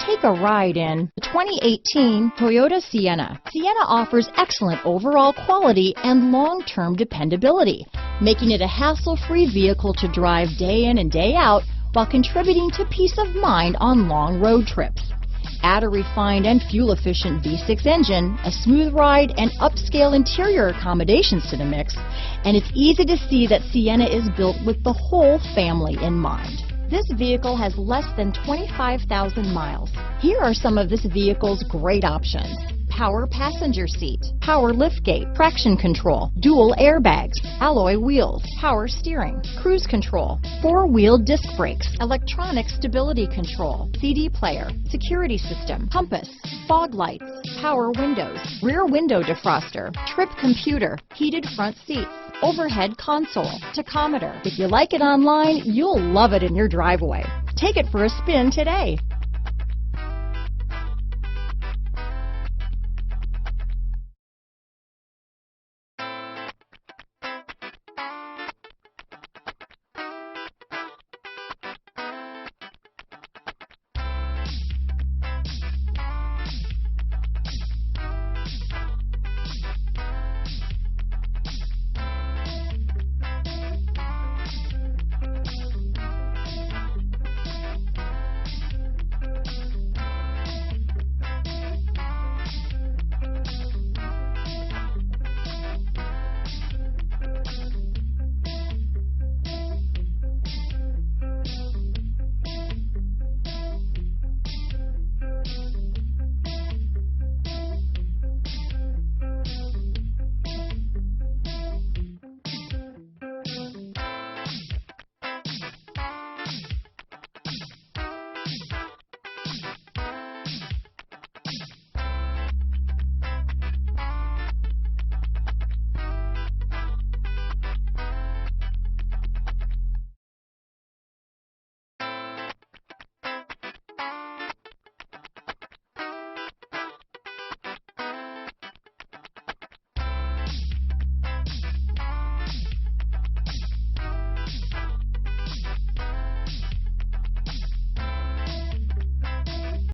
Take a ride in the 2018 Toyota Sienna. Sienna offers excellent overall quality and long-term dependability, making it a hassle-free vehicle to drive day in and day out while contributing to peace of mind on long road trips. Add a refined and fuel-efficient V6 engine, a smooth ride, and upscale interior accommodations to the mix, and it's easy to see that Sienna is built with the whole family in mind. This vehicle has less than 25,000 miles. Here are some of this vehicle's great options: power passenger seat, power liftgate, traction control, dual airbags, alloy wheels, power steering, cruise control, four-wheel disc brakes, electronic stability control, CD player, security system, compass, fog lights, power windows, rear window defroster, trip computer, heated front seats, overhead console, tachometer. If you like it online, you'll love it in your driveway. Take it for a spin today.